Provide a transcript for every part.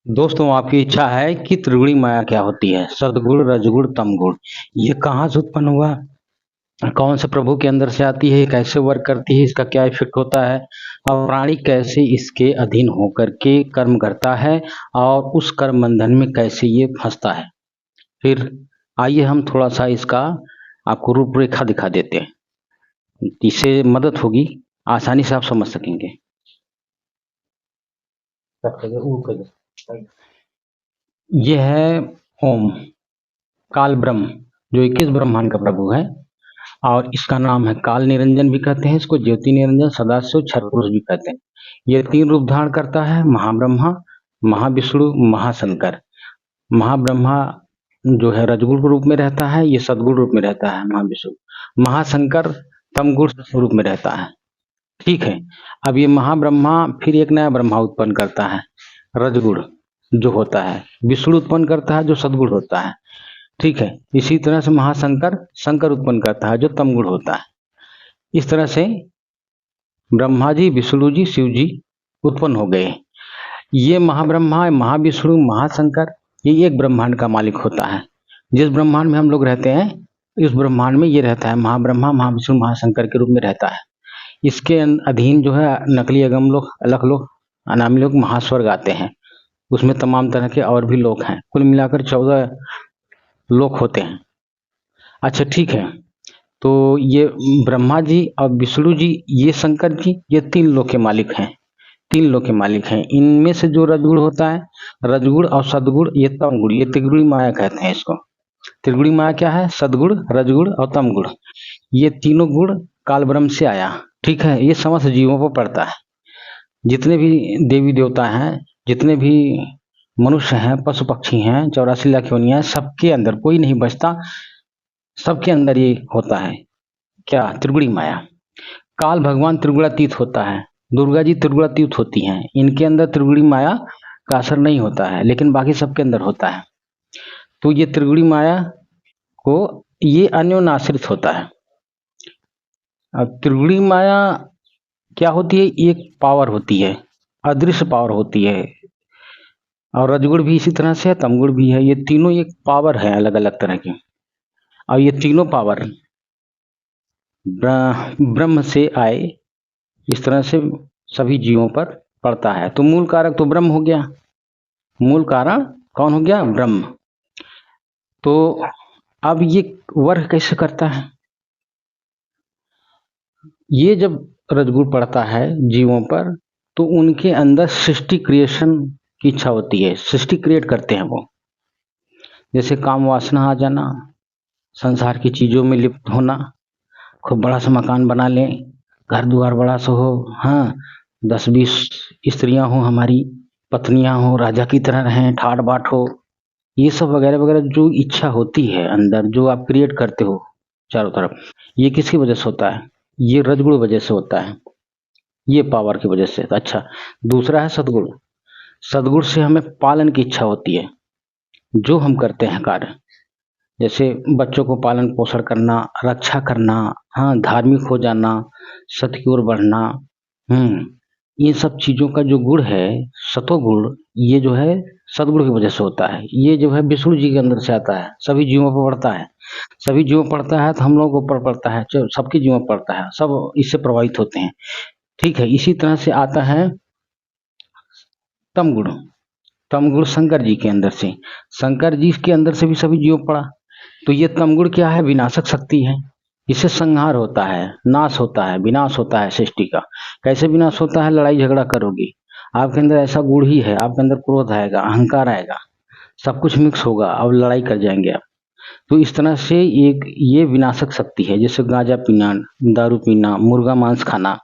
दोस्तों, आपकी इच्छा है कि त्रिगुणी माया क्या होती है? सद्गुण, रजगुण, तमगुण। ये कहाँ से उत्पन्न हुआ? कौन से प्रभु के अंदर से आती है? कैसे वर्क करती है? इसका क्या इफेक्ट होता है? और प्राणी कैसे इसके अधीन होकर के कर्म करता है और उस कर्म बंधन में कैसे ये फंसता है? फिर आइए हम थोड़ा सा इसका आपको रूपरेखा दिखा देते हैं। इससे मदद होगी, आसानी से आप समझ सकेंगे। ये है ओम, काल ब्रह्म, जो 21 ब्रह्मांड का प्रभु है। और इसका नाम है काल निरंजन भी कहते हैं, इसको ज्योति निरंजन, सदाशिव, क्षर पुरुष भी कहते हैं। ये तीन रूप धारण करता है: महाब्रह्मा, महाविष्णु, महाशंकर। महाब्रह्मा जो है रजगुण रूप में रहता है, ये सदगुण रूप में रहता है महाविष्णु। महाशंकर तमगुण रूप में रहता है। ठीक है। अब ये महाब्रह्मा फिर एक नया ब्रह्मा उत्पन्न करता है, रजगुण जो होता है। विष्णु उत्पन्न करता है जो सदगुण होता है। ठीक है। इसी तरह से महाशंकर शंकर उत्पन्न करता है जो तमगुण होता है। इस तरह से ब्रह्मा जी, विष्णु जी, शिव जी उत्पन्न हो गए। ये महाब्रह्मा, महाविष्णु, महाशंकर, ये एक ब्रह्मांड का मालिक होता है। जिस ब्रह्मांड में हम लोग रहते हैं, इस ब्रह्मांड में ये रहता है, महाब्रह्मा, महाविष्णु, महाशंकर के रूप में रहता है। इसके अधीन जो है नकली अगम लोग, अलग लोग, अनामी लोग, महास्वर्ग आते हैं। उसमें तमाम तरह के और भी लोग हैं। कुल मिलाकर 14 लोग होते हैं। अच्छा, ठीक है। तो ये ब्रह्मा जी और विष्णु जी, ये शंकर जी, ये तीन लोक के मालिक हैं। तीन लोक के मालिक हैं। इनमें से जो रजगुण होता है, रजगुण और सदगुण, ये तमगुण, ये त्रिगुणी माया कहते हैं इसको। त्रिगुणी माया क्या है? सदगुण, रजगुण और तमगुण। ये तीनों गुण काल ब्रह्म से आया। ठीक है। ये समस्त जीवों पर पड़ता है। जितने भी देवी देवता हैं, जितने भी मनुष्य हैं, पशु पक्षी हैं, 84 लाख योनियां, सबके अंदर कोई नहीं बचता। सबके अंदर ये होता है। क्या? त्रिगुणी माया। काल भगवान त्रिगुणातीत होता है, दुर्गा जी त्रिगुणातीत होती हैं। इनके अंदर त्रिगुणी माया का असर नहीं होता है, लेकिन बाकी सबके अंदर होता है। तो ये त्रिगुणी माया को ये अन्योनाश्रित होता है। अब त्रिगुणी माया क्या होती है? एक पावर होती है, अदृश्य पावर होती है। और रजगुण भी इसी तरह से है, तमगुण भी है। ये तीनों एक पावर है, अलग अलग तरह की। और ये तीनों पावर ब्रह्म से आए, इस तरह से सभी जीवों पर पड़ता है। तो मूल कारक तो ब्रह्म हो गया। मूल कारण कौन हो गया? ब्रह्म। तो अब ये वर्क कैसे करता है? ये जब रजगुण पड़ता है जीवों पर, तो उनके अंदर सृष्टि क्रिएशन की इच्छा होती है। सृष्टि क्रिएट करते हैं वो। जैसे काम वासना आ जाना, संसार की चीजों में लिप्त होना, खूब बड़ा सा मकान बना लें, घर द्वार बड़ा सा हो, हाँ, 10-20 स्त्रियां हो, हमारी पत्नियां हो, राजा की तरह रहें, ठाट बाट हो, ये सब वगैरह वगैरह जो इच्छा होती है अंदर, जो आप क्रिएट करते हो चारों तरफ, ये किसकी वजह से होता है? ये रजगुण वजह से होता है, ये पावर की वजह से। अच्छा, दूसरा है सदगुण। सदगुण से हमें पालन की इच्छा होती है। जो हम करते हैं कार्य, जैसे बच्चों को पालन पोषण करना, रक्षा करना, हाँ, धार्मिक हो जाना, सत्य की ओर बढ़ना, ये सब चीजों का जो गुण है, सतोगुण, ये जो है सदगुण की वजह से होता है। ये जो है विष्णु जी के अंदर से आता है, सभी जीवों पर पड़ता है। सभी जीवों पर पड़ता है तो हम लोगों के ऊपर पड़ता है, सबके जीवों पर पड़ता है, सब इससे प्रभावित होते हैं। ठीक है। इसी तरह से आता है तमगुण। तमगुण शंकर जी के अंदर से, शंकर जी के अंदर से भी सभी जीवों पर पड़ा। तो ये तमगुण क्या है? विनाशक शक्ति है। इससे संहार होता है, नाश होता है, विनाश होता है सृष्टि का। कैसे विनाश होता है? लड़ाई झगड़ा करोगे, आपके अंदर ऐसा गुण ही है, आपके अंदर क्रोध आएगा, अहंकार आएगा, सब कुछ मिक्स होगा, अब लड़ाई कर जाएंगे आप। तो इस तरह से एक ये विनाशक शक्ति है। जैसे गांजा पीना, दारू पीना, मुर्गा मांस खाना,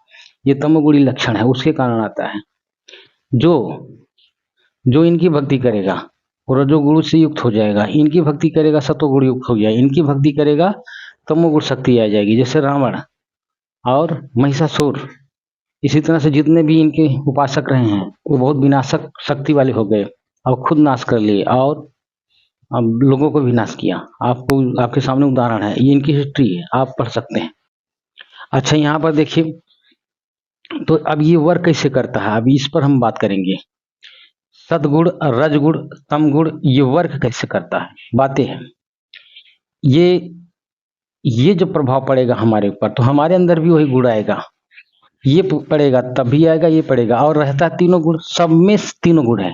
ये तमोगुणी लक्षण है, उसके कारण आता है। जो जो इनकी भक्ति करेगा वो रजोगुण से युक्त हो जाएगा, इनकी भक्ति करेगा सतोगुण युक्त हो जाएगा, इनकी भक्ति करेगा तमोगुण शक्ति आ जाएगी, जैसे रावण और महिषासुर। इसी तरह से जितने भी इनके उपासक रहे हैं, वो बहुत विनाशक शक्ति वाले हो गए और खुद नाश कर लिए, और अब लोगों को भी नाश किया। आपको, आपके सामने उदाहरण है, ये इनकी हिस्ट्री है, आप पढ़ सकते हैं। अच्छा, यहाँ पर देखिए, तो अब ये वर्क कैसे करता है, अभी इस पर हम बात करेंगे। सतगुण, रजगुण, तमगुण ये वर्क कैसे करता है, बातें हैं। ये ये जो प्रभाव पड़ेगा हमारे ऊपर तो हमारे अंदर भी वही गुण आएगा। ये पड़ेगा तब भी आएगा, ये पड़ेगा। और रहता है तीनों गुण, सब में तीनों गुण है।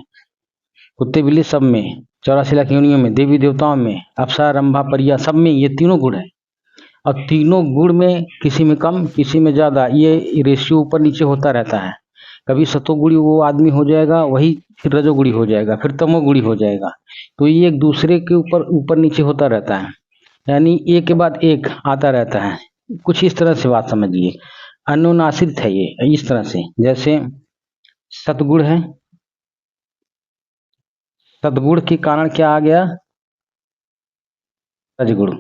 कुत्ते बिल्ली सब में, 84 लाख योनियों में, देवी देवताओं में, अप्सरा रंभा परिया सब में ये तीनों गुण है। और तीनों गुण में किसी में कम किसी में ज्यादा, ये रेशियो ऊपर नीचे होता रहता है। कभी सतोगुणी वो आदमी हो जाएगा, वही फिर रजोगुणी हो जाएगा, फिर तमोगुणी हो जाएगा। तो ये एक दूसरे के ऊपर ऊपर नीचे होता रहता है, यानी एक के बाद एक आता रहता है। कुछ इस तरह से बात समझिए, अनुनासित है ये इस तरह से। जैसे सतगुण है, सतगुण के कारण क्या आ गया, रजगुण।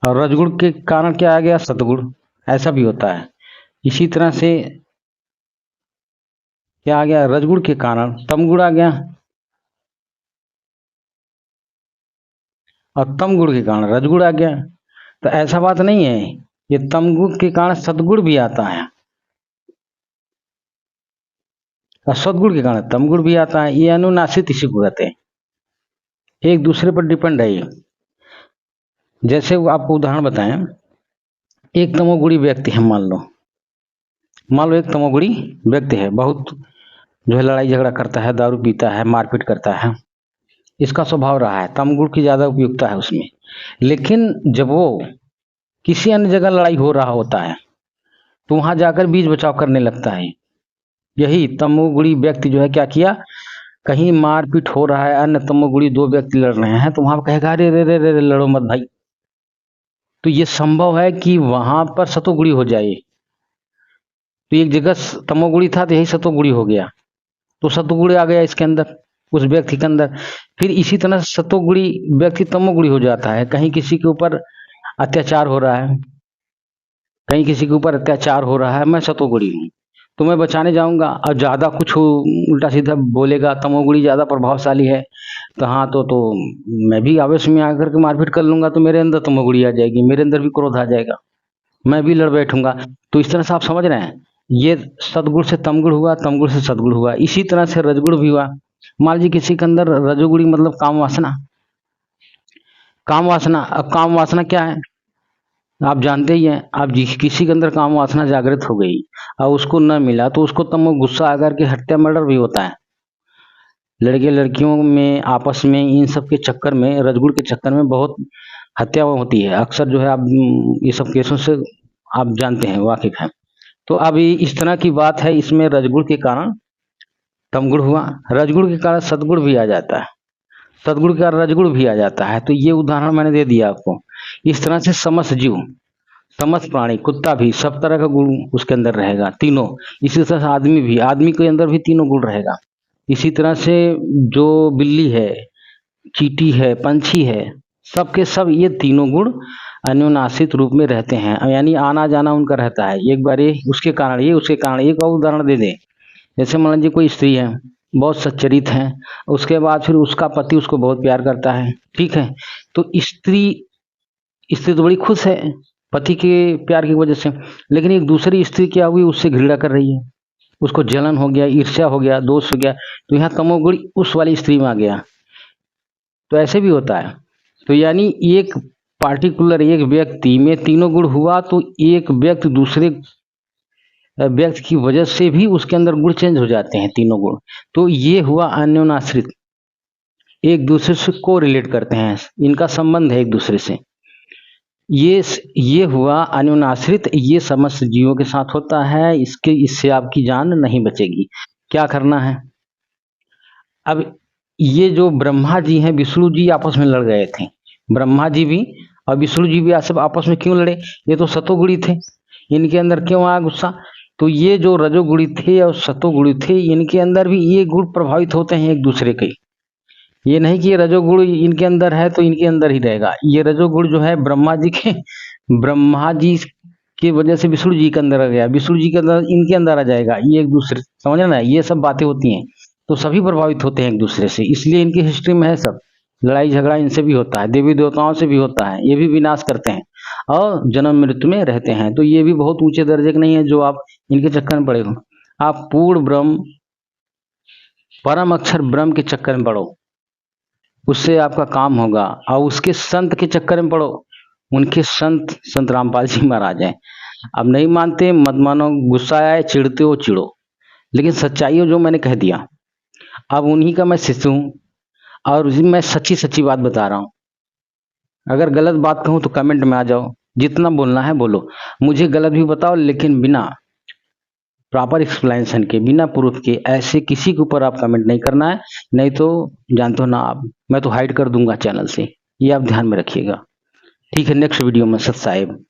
और रजगुण के कारण क्या आ गया, सतगुण। ऐसा भी होता है। इसी तरह से क्या आ गया, रजगुण के कारण तमगुण आ गया, और तमगुण के कारण रजगुण आ गया। तो ऐसा बात नहीं है, ये तमगुण के कारण सतगुण भी आता है और सतगुण के कारण तमगुण भी आता है। ये अनुनासित इसी को कहते हैं, एक दूसरे पर डिपेंड है ये। जैसे वो आपको उदाहरण बताएं, एक तमोगुणी व्यक्ति है, मान लो एक तमोगुणी व्यक्ति है, बहुत जो है लड़ाई झगड़ा करता है, दारू पीता है, मारपीट करता है, इसका स्वभाव रहा है, तमगुण की ज्यादा उपयुक्तता है उसमें। लेकिन जब वो किसी अन्य जगह लड़ाई हो रहा होता है तो वहां जाकर बीच बचाव करने लगता है। यही तमोगुणी व्यक्ति जो है क्या किया, कहीं मारपीट हो रहा है, अन्य तमोगुणी दो व्यक्ति लड़ रहे हैं, तो वहां कहेगा अरे रे रे रे रे, लड़ो मत भाई। तो ये संभव है कि वहां पर सतोगुणी हो जाए। तो एक जगह तमोगुणी था तो यही सतोगुणी हो गया, तो सतोगुणी आ गया इसके अंदर, उस व्यक्ति के अंदर। फिर इसी तरह सतोगुणी व्यक्ति तमोगुणी हो जाता है। कहीं किसी के ऊपर अत्याचार हो रहा है, कहीं किसी के ऊपर अत्याचार हो रहा है, मैं सतोगुणी हूँ तो मैं बचाने जाऊंगा, और ज्यादा कुछ उल्टा सीधा बोलेगा, तमोगुणी ज्यादा प्रभावशाली है, तो हाँ तो मैं भी आवेश में आकर के मारपीट कर लूंगा, तो मेरे अंदर तमोगुणी आ जाएगी, मेरे अंदर भी क्रोध आ जाएगा, मैं भी लड़ बैठूंगा। तो इस तरह से आप समझ रहे हैं, ये सदगुण से तमगुण हुआ, तमगुण से सदगुण हुआ। इसी तरह से रजगुण भी हुआ। मान लीजिए किसी के अंदर रजोगुणी मतलब काम वासना, काम वासना। अब काम वासना क्या है, आप जानते ही हैं। आप किसी के अंदर काम वासना जागृत हो गई और उसको न मिला तो उसको तमो गुस्सा आकर के हत्या मर्डर भी होता है। लड़के लड़कियों में आपस में इन सब के चक्कर में, रजगुण के चक्कर में बहुत हत्या होती है अक्सर जो है। आप ये सब केसों से आप जानते हैं, वाकिफ हैं। तो अब इस तरह की बात है, इसमें रजगुण के कारण तमगुण हुआ, रजगुण के कारण सदगुण भी आ जाता है, सदगुण के कारण रजगुण भी आ जाता है। तो ये उदाहरण मैंने दे दिया आपको। इस तरह से समस्त जीव, समस्त प्राणी, कुत्ता भी सब तरह का गुण उसके अंदर रहेगा, तीनों। इसी तरह से आदमी भी, आदमी के अंदर भी तीनों गुण रहेगा। इसी तरह से जो बिल्ली है, चींटी है, पंछी है, सबके सब ये तीनों गुण अन्योनाश्रित रूप में रहते हैं, यानी आना जाना उनका रहता है। एक बार ये उसके कारण, ये उसके कारण। एक और उदाहरण दे दें, जैसे मान लीजिए कोई स्त्री है, बहुत सच्चरित है, उसके बाद फिर उसका पति उसको बहुत प्यार करता है, ठीक है। तो स्त्री स्त्री तो बड़ी खुश है पति के प्यार की वजह से, लेकिन एक दूसरी स्त्री क्या हुई, उससे घृणा कर रही है, उसको जलन हो गया, ईर्ष्या हो गया, दोष हो गया, तो यहाँ तमोगुण उस वाली स्त्री में आ गया। तो ऐसे भी होता है। तो यानी एक पार्टिकुलर एक व्यक्ति में तीनों गुण हुआ, तो एक व्यक्ति दूसरे व्यक्ति की वजह से भी उसके अंदर गुण चेंज हो जाते हैं, तीनों गुण। तो ये हुआ अन्योनाश्रित, एक दूसरे से को रिलेट करते हैं, इनका संबंध है एक दूसरे से। ये हुआ अन्योनाश्रित, ये समस्त जीवों के साथ होता है। इससे आपकी जान नहीं बचेगी। क्या करना है, अब ये जो ब्रह्मा जी हैं, विष्णु जी आपस में लड़ गए थे, ब्रह्मा जी भी और विष्णु जी भी सब आपस में क्यों लड़े, ये तो सतोगुणी थे, इनके अंदर क्यों आया गुस्सा। तो ये जो रजोगुणी थे और सतोगुणी थे, इनके अंदर भी ये गुण प्रभावित होते हैं एक दूसरे के। ये नहीं कि ये रजोगुण इनके अंदर है तो इनके अंदर ही रहेगा। ये रजोगुण जो है ब्रह्मा जी की वजह से विष्णु जी के अंदर आ गया, विष्णु जी के अंदर इनके अंदर आ जाएगा, ये एक दूसरे, समझ ना, ये सब बातें होती हैं। तो सभी प्रभावित होते हैं एक दूसरे से, इसलिए इनकी हिस्ट्री में है सब। लड़ाई झगड़ा इनसे भी होता है, देवी देवताओं से भी होता है, ये भी विनाश करते हैं और जन्म मृत्यु में रहते हैं। तो ये भी बहुत ऊंचे दर्जे के नहीं है जो आप इनके चक्कर में पड़े हो। आप पूर्ण ब्रह्म, परम अक्षर ब्रह्म के चक्कर में पड़ो, उससे आपका काम होगा। और उसके संत के चक्कर में पड़ो, उनके संत रामपाल जी महाराज हैं। अब नहीं मानते मत मानो, गुस्सा आए, चिढ़ते हो चिढ़ो, लेकिन सच्चाई हो जो मैंने कह दिया। अब उन्हीं का मैं शिष्य हूँ और मैं सच्ची सच्ची बात बता रहा हूँ। अगर गलत बात कहूँ तो कमेंट में आ जाओ, जितना बोलना है बोलो, मुझे गलत भी बताओ, लेकिन बिना प्रॉपर एक्सप्लेनेशन के, बिना प्रूफ के ऐसे किसी के ऊपर आप कमेंट नहीं करना है, नहीं तो जानते हो ना आप, मैं तो हाइड कर दूंगा चैनल से, ये आप ध्यान में रखिएगा। ठीक है, नेक्स्ट वीडियो में सत साहेब।